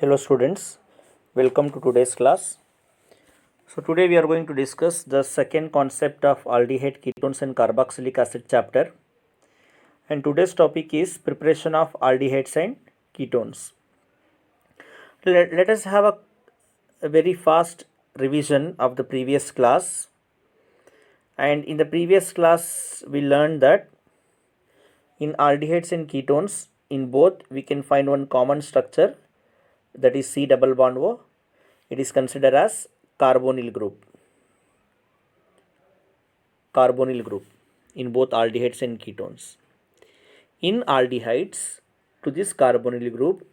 Hello students, welcome to today's class. So today we are going to discuss the second concept of aldehyde ketones and carboxylic acid chapter, and today's topic is preparation of aldehydes and ketones. Let us have a very fast revision of the previous class. And in the previous class we learned that in aldehydes and ketones, in both we can find one common structure, that is C double bond O. It is considered as carbonyl group in both aldehydes and ketones. In aldehydes, to this carbonyl group,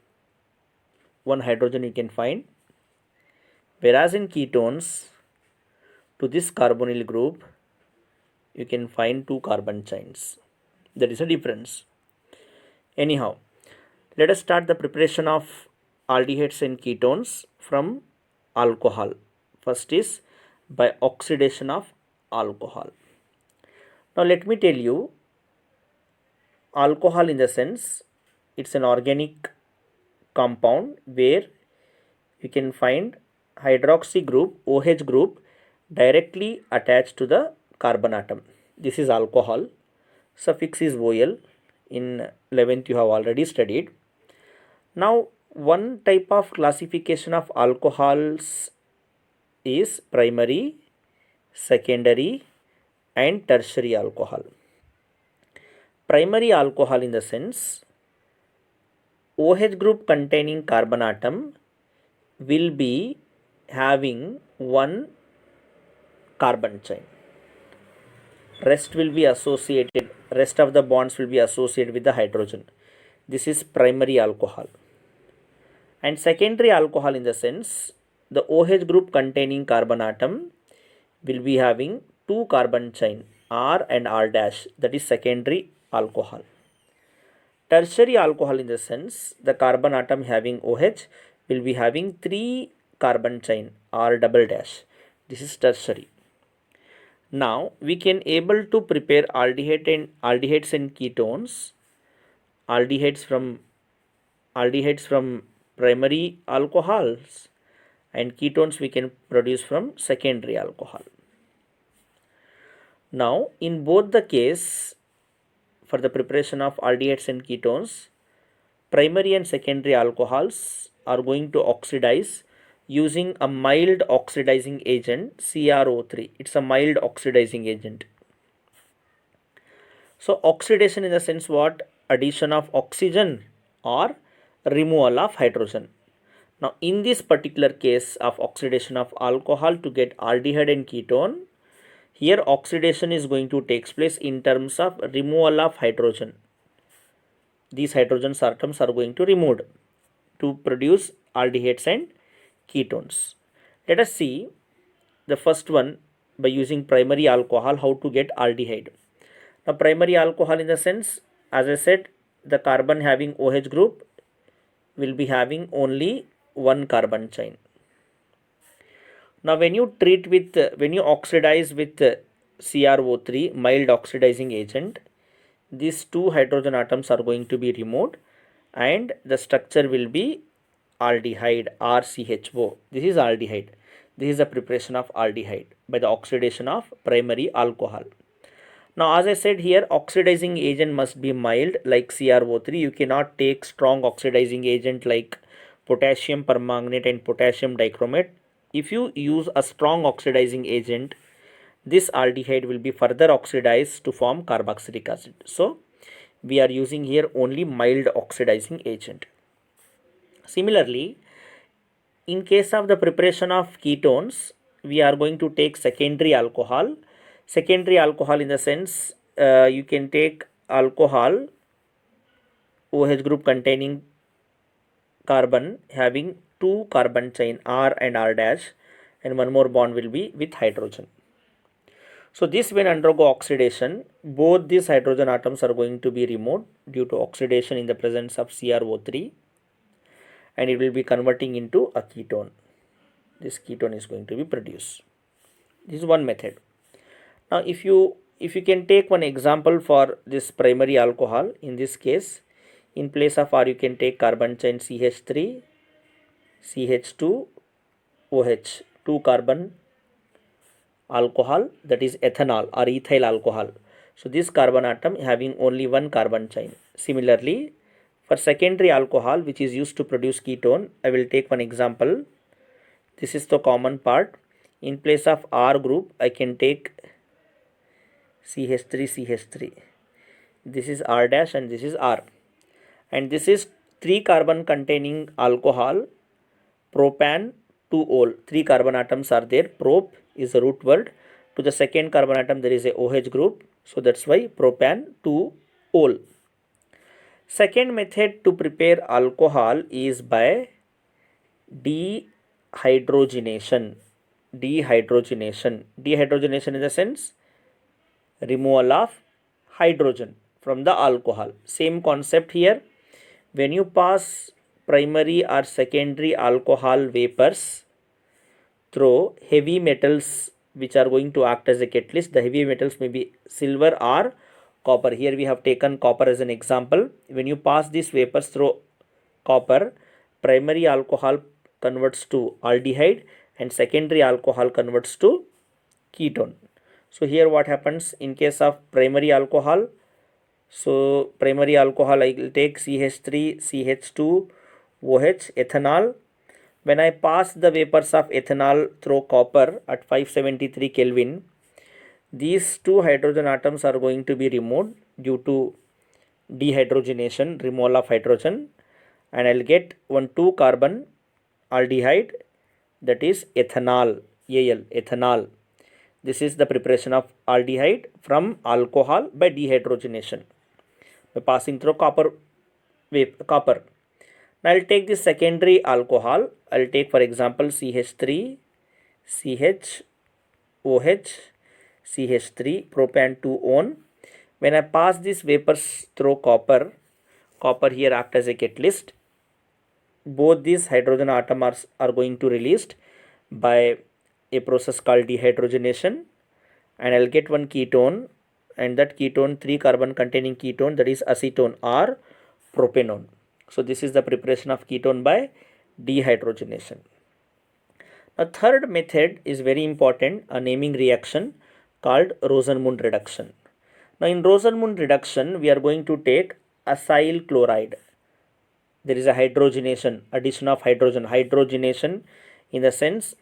one hydrogen you can find, whereas in ketones, to this carbonyl group, you can find two carbon chains. That is a difference. Anyhow, let us start the preparation of aldehydes and ketones from alcohol. First is by oxidation of alcohol. Now let me tell you, alcohol in the sense it's an organic compound where you can find hydroxy group, OH group, directly attached to the carbon atom. This is alcohol. Suffix is OL. In 11th you have already studied. Now one type of classification of alcohols is primary, secondary and tertiary alcohol. Primary alcohol in the sense OH group containing carbon atom will be having one carbon chain. Rest of the bonds will be associated with the hydrogen. This is primary alcohol. And secondary alcohol in the sense the OH group containing carbon atom will be having two carbon chain, R and R dash, that is secondary alcohol. Tertiary alcohol in the sense the carbon atom having OH will be having three carbon chain, R double dash. This is tertiary. Now we can able to prepare aldehydes and ketones, aldehydes from primary alcohols, and ketones we can produce from secondary alcohol. Now in both the case, for the preparation of aldehydes and ketones, primary and secondary alcohols are going to oxidize using a mild oxidizing agent, CrO3. It's a mild oxidizing agent. So oxidation in the sense what? Addition of oxygen or removal of hydrogen. Now in this particular case of oxidation of alcohol to get aldehyde and ketone, here oxidation is going to take place in terms of removal of hydrogen. These hydrogen atoms are going to removed to produce aldehydes and ketones. Let us see the first one by using primary alcohol how to get aldehyde. Now primary alcohol in the sense, as I said, the carbon having OH group will be having only one carbon chain. Now when you oxidize with CrO3, mild oxidizing agent, these two hydrogen atoms are going to be removed and the structure will be aldehyde, RCHO. This is aldehyde. This is the preparation of aldehyde by the oxidation of primary alcohol. Now as I said here, oxidizing agent must be mild like CrO3. You cannot take strong oxidizing agent like potassium permanganate and potassium dichromate. If you use a strong oxidizing agent, this aldehyde will be further oxidized to form carboxylic acid. So we are using here only mild oxidizing agent. Similarly, in case of the preparation of ketones, we are going to take secondary alcohol. Secondary alcohol in the sense you can take alcohol, OH group containing carbon having two carbon chain, R and R dash, and one more bond will be with hydrogen. So this when undergo oxidation, both these hydrogen atoms are going to be removed due to oxidation in the presence of CrO3, and it will be converting into a ketone. This ketone is going to be produced. This is one method. Now if you can take one example for this primary alcohol, in this case in place of R you can take carbon chain CH3 CH2OH, 2 carbon alcohol, that is ethanol or ethyl alcohol. So this carbon atom having only one carbon chain. Similarly, for secondary alcohol which is used to produce ketone, I will take one example. This is the common part. In place of R group, I can take CH3. This is R dash and this is R. And this is 3 carbon containing alcohol, propan 2-ol. 3 carbon atoms are there. Prop is the root word. To the second carbon atom there is a OH group. So that's why propan 2-ol. Second method to prepare alcohol is by dehydrogenation. Dehydrogenation in the sense removal of hydrogen from the alcohol. Same concept here. When you pass primary or secondary alcohol vapors through heavy metals which are going to act as a catalyst, the heavy metals may be silver or copper. Here we have taken copper as an example. When you pass these vapors through copper, primary alcohol converts to aldehyde and secondary alcohol converts to ketone. So here what happens in case of primary alcohol? So primary alcohol, I will take CH3, CH2OH, ethanol. When I pass the vapors of ethanol through copper at 573 Kelvin, these 2 hydrogen atoms are going to be removed due to dehydrogenation, removal of hydrogen, and I'll get 2 carbon aldehyde, that is ethanol, Al, ethanol. This is the preparation of aldehyde from alcohol by dehydrogenation by passing through copper. Now I'll take this secondary alcohol. I'll take for example CH3, CHOH, CH3, propan 2-on. When I pass these vapors through copper here act as a catalyst. Both these hydrogen atoms are going to released by a process called dehydrogenation, and I'll get one ketone, and that ketone 3 carbon containing ketone, that is acetone or propanone. So this is the preparation of ketone by dehydrogenation. A third method is very important, a naming reaction called Rosenmund reduction. Now in Rosenmund reduction we are going to take acyl chloride. There is a hydrogenation, addition of hydrogen. Hydrogenation in the sense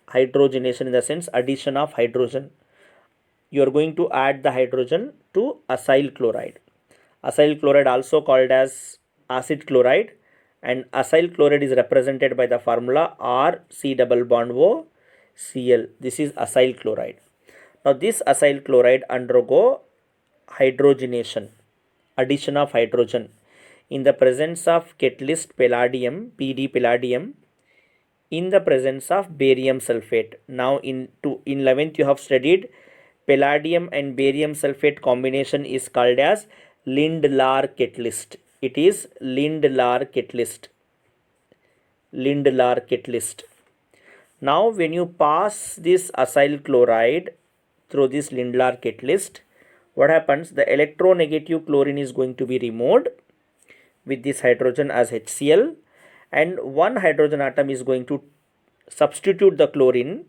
addition of hydrogen. You are going to add the hydrogen to acyl chloride. Acyl chloride also called as acid chloride, and acyl chloride is represented by the formula RC+O Cl. This is acyl chloride. Now this acyl chloride undergo hydrogenation, addition of hydrogen in the presence of catalyst palladium, PD palladium, in the presence of barium sulfate. Now in 11th you have studied palladium and barium sulfate combination is called as Lindlar catalyst. It is Lindlar catalyst. Now when you pass this acyl chloride through this Lindlar catalyst, what happens? The electronegative chlorine is going to be removed with this hydrogen as HCl, and one hydrogen atom is going to substitute the chlorine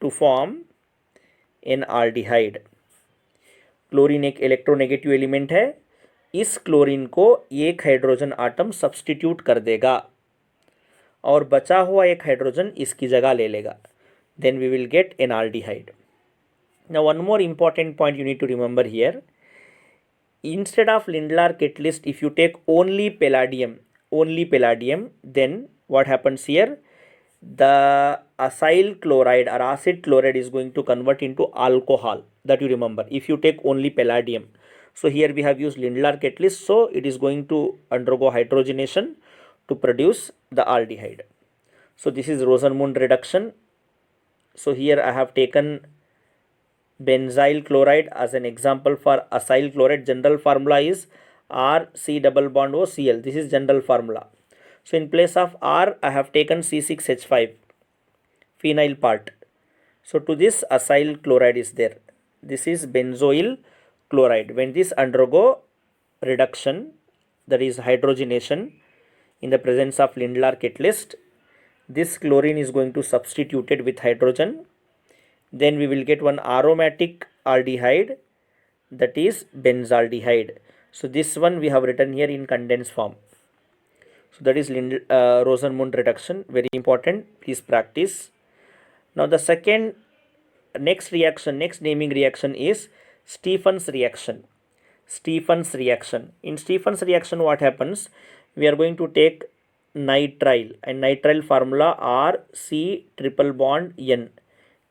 to form an aldehyde. Chlorine एक electronegative element है, इस chlorine को एक hydrogen atom substitute कर देगा और बचा हुआ एक हाइड्रोजन इसकी जगह ले लेगा. Then we will get an aldehyde. Now one more important point you need to remember here. Instead of Lindlar catalyst, if you take only palladium, then what happens here? The acyl chloride or acid chloride is going to convert into alcohol. That you remember if you take only palladium. So here we have used Lindlar catalyst, so it is going to undergo hydrogenation to produce the aldehyde. So this is Rosenmund reduction. So here I have taken benzyl chloride as an example for acyl chloride. General formula is RC+O Cl. This is general formula. So in place of R I have taken C6H5 phenyl part. So to this acyl chloride is there. This is benzoyl chloride. When this undergo reduction, that is hydrogenation in the presence of Lindlar catalyst, this chlorine is going to substituted with hydrogen, then we will get one aromatic aldehyde, that is benzaldehyde. So this one we have written here in condensed form. So that is Rosenmund reduction, very important, please practice. Now the next naming reaction is Stephen's reaction. Stephen's reaction. In Stephen's reaction, what happens? We are going to take nitrile, and nitrile formula RC triple bond N.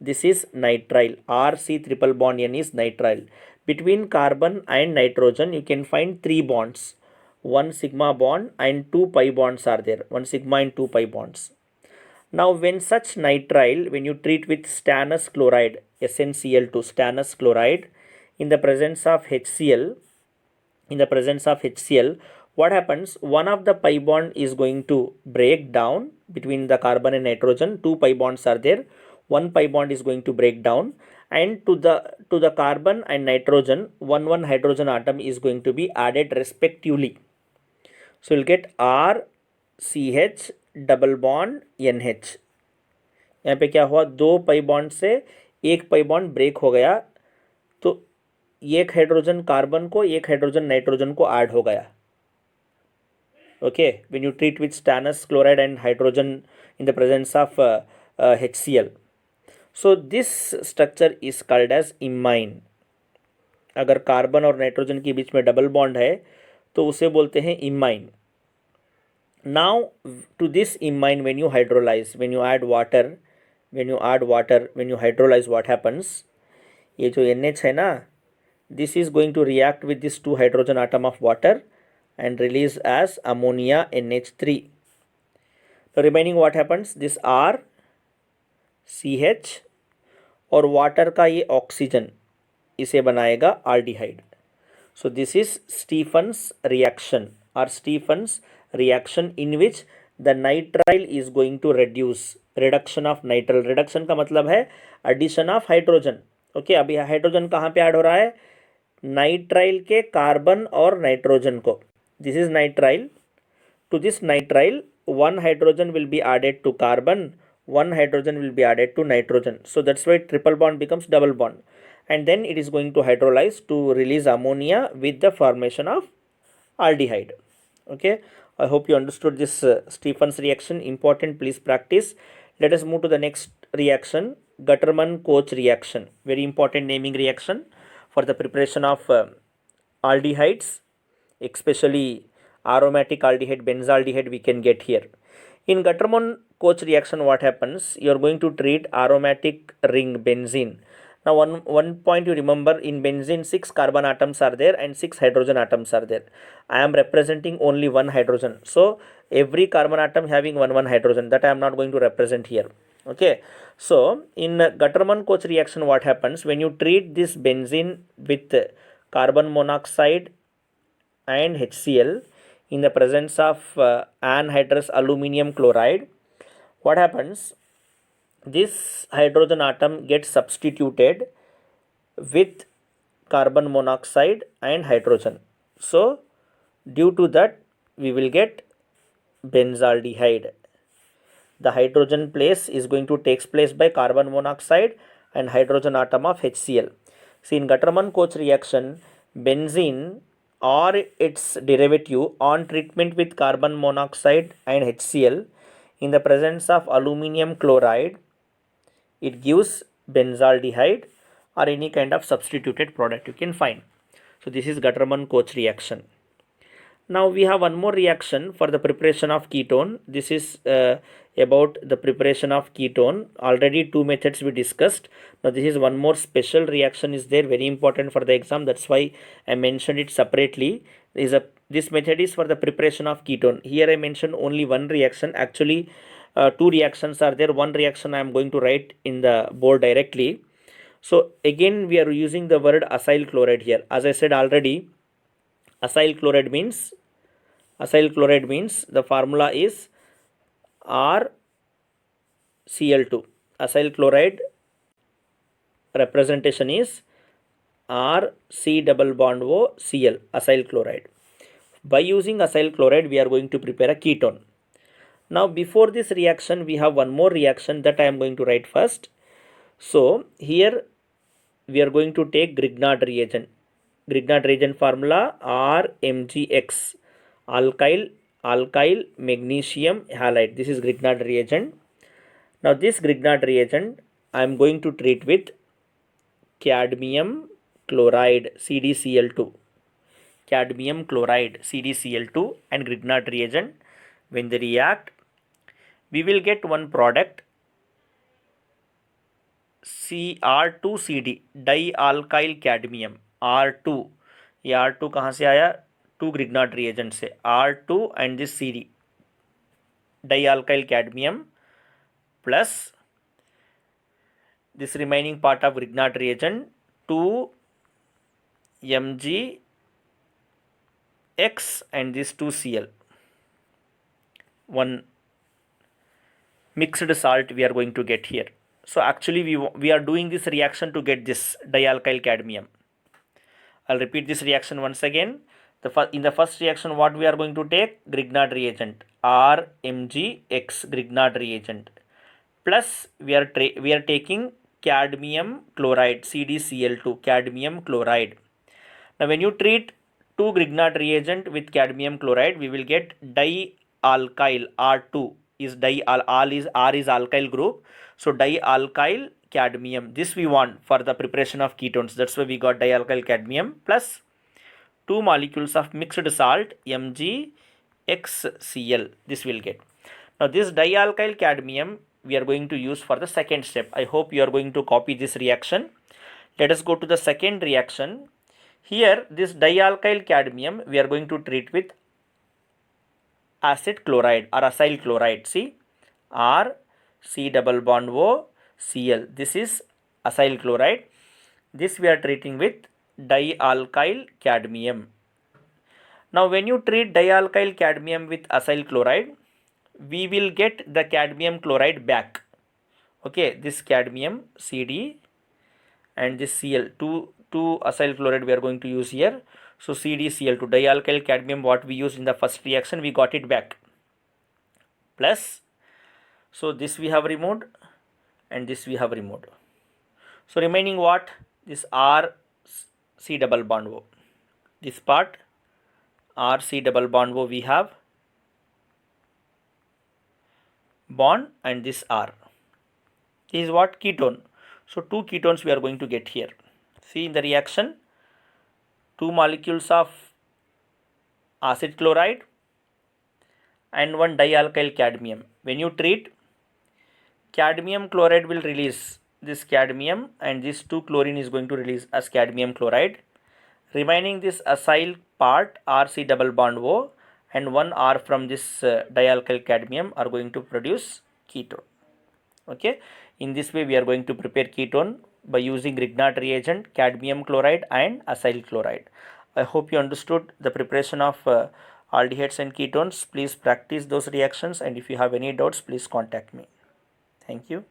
This is nitrile. RC triple bond N is nitrile. Between carbon and nitrogen, you can find 3 bonds. 1 sigma bond and 2 pi bonds are there. 1 sigma and 2 pi bonds. Now, when such nitrile, when you treat with stannous chloride, SnCl2, stannous chloride, in the presence of HCl, what happens? One of the pi bond is going to break down between the carbon and nitrogen. 2 pi bonds are there. One pi bond is going to break down, and to the carbon and nitrogen, one hydrogen atom is going to be added respectively. So you'll get RCH double bond NH. यहाँ पे क्या हुआ? 2 pi bond से 1 pi bond break हो गया, तो 1 hydrogen carbon को 1 hydrogen nitrogen को ऐड हो गया. Okay, when you treat with stannous chloride and hydrogen in the presence of HCl. So this structure is called as imine. अगर carbon और नाइट्रोजन के बीच में डबल बॉन्ड है तो उसे बोलते हैं imine. Now to this imine, when you hydrolyze, when you hydrolyze, what happens? ये जो NH है ना, this is going to react with this 2 hydrogen atom of water and release as ammonia NH3. So remaining what happens? This R CH और water का ये oxygen इसे बनाएगा aldehyde. So this is Stephen's reaction or Stephen's reaction in which the nitrile is going to reduce. reduction of nitrile. reduction का मतलब है addition of hydrogen. Okay, अभी hydrogen कहाँ पे ऐड हो रहा है? नाइट्राइल के कार्बन और नाइट्रोजन को. This is nitrile. To this nitrile 1 hydrogen will be added to carbon, 1 hydrogen will be added to nitrogen. So that's why triple bond becomes double bond, and then it is going to hydrolyze to release ammonia with the formation of aldehyde. Okay, I hope you understood this Stephen's reaction. Important, please practice. Let us move to the next reaction, Gutterman-Koch reaction. Very important naming reaction for the preparation of aldehydes, especially aromatic aldehyde, benzaldehyde we can get here. In Gutterman-Koch reaction, what happens? You are going to treat aromatic ring benzene. Now one point you remember, in benzene 6 carbon atoms are there and 6 hydrogen atoms are there. I am representing only 1 hydrogen. So every carbon atom having one hydrogen, that I am not going to represent here. Okay. So in Gutterman-Koch reaction, what happens? When you treat this benzene with carbon monoxide and HCl in the presence of anhydrous aluminium chloride, what happens? This hydrogen atom gets substituted with carbon monoxide and hydrogen. So due to that, we will get benzaldehyde. The hydrogen place is going to takes place by carbon monoxide and hydrogen atom of HCl. See, in Gutterman-Koch reaction, benzene or its derivative on treatment with carbon monoxide and HCl in the presence of aluminium chloride, it gives benzaldehyde or any kind of substituted product you can find. So this is Gutterman-Koch reaction. Now we have one more reaction for the preparation of ketone. This is about the preparation of ketone. Already 2 methods we discussed. Now this is one more special reaction is there, very important for the exam. That's why I mentioned it separately. This method is for the preparation of ketone. Here I mentioned only one reaction. Actually 2 reactions are there. One reaction I am going to write in the board directly. So again we are using the word acyl chloride here. As I said already, acyl chloride means the formula is RCl2. Acyl chloride representation is RC double bond O Cl, acyl chloride. By using acyl chloride, we are going to prepare a ketone. Now before this reaction we have one more reaction that I am going to write first. So here we are going to take Grignard reagent. Grignard reagent formula RMgX, alkyl magnesium halide. This is Grignard reagent. Now this Grignard reagent I am going to treat with cadmium chloride CdCl2. Cadmium chloride CdCl2 and Grignard reagent. When they react, we will get one product Cr2CD, dialkyl cadmium R2. ये R2 कहाँ से आया? 2 Grignard reagent से, R2 and this CD, dialkyl cadmium plus this remaining part of Grignard reagent 2 Mgx and this 2Cl. One mixed salt we are going to get here. So actually we are doing this reaction to get this dialkyl cadmium. I'll repeat this reaction once again. In the first reaction, what we are going to take? Grignard reagent, RMgX Grignard reagent, plus we are taking cadmium chloride CdCl2, cadmium chloride. Now when you treat 2 Grignard reagent with cadmium chloride, we will get dialkyl R2 is R is alkyl group, so dialkyl cadmium. This we want for the preparation of ketones. That's why we got dialkyl cadmium plus 2 molecules of mixed salt MgXCl. This will get. Now this dialkyl cadmium we are going to use for the second step. I hope you are going to copy this reaction. Let us go to the second reaction. Here this dialkyl cadmium we are going to treat with acid chloride or acyl chloride. See, R C double bond O Cl. This is acyl chloride. This we are treating with dialkyl cadmium. Now when you treat dialkyl cadmium with acyl chloride, we will get the cadmium chloride back. Okay, this cadmium Cd and this Cl, two acyl chloride we are going to use here. So CdCl2, dialkyl cadmium what we used in the first reaction, we got it back. Plus, so this we have removed and this we have removed. So remaining what? This R C double bond O. This part R C double bond O we have bond and this R. This is what? Ketone. So 2 ketones we are going to get here. See in the reaction, 2 molecules of acid chloride and 1 dialkyl cadmium. When you treat, cadmium chloride will release this cadmium and this 2 chlorine is going to release as cadmium chloride. Remaining this acyl part RC double bond O and 1 R from this dialkyl cadmium are going to produce ketone. Okay, in this way we are going to prepare ketone by using Grignard reagent, cadmium chloride and acyl chloride. I hope you understood the preparation of aldehydes and ketones. Please practice those reactions, and if you have any doubts, please contact me. Thank you.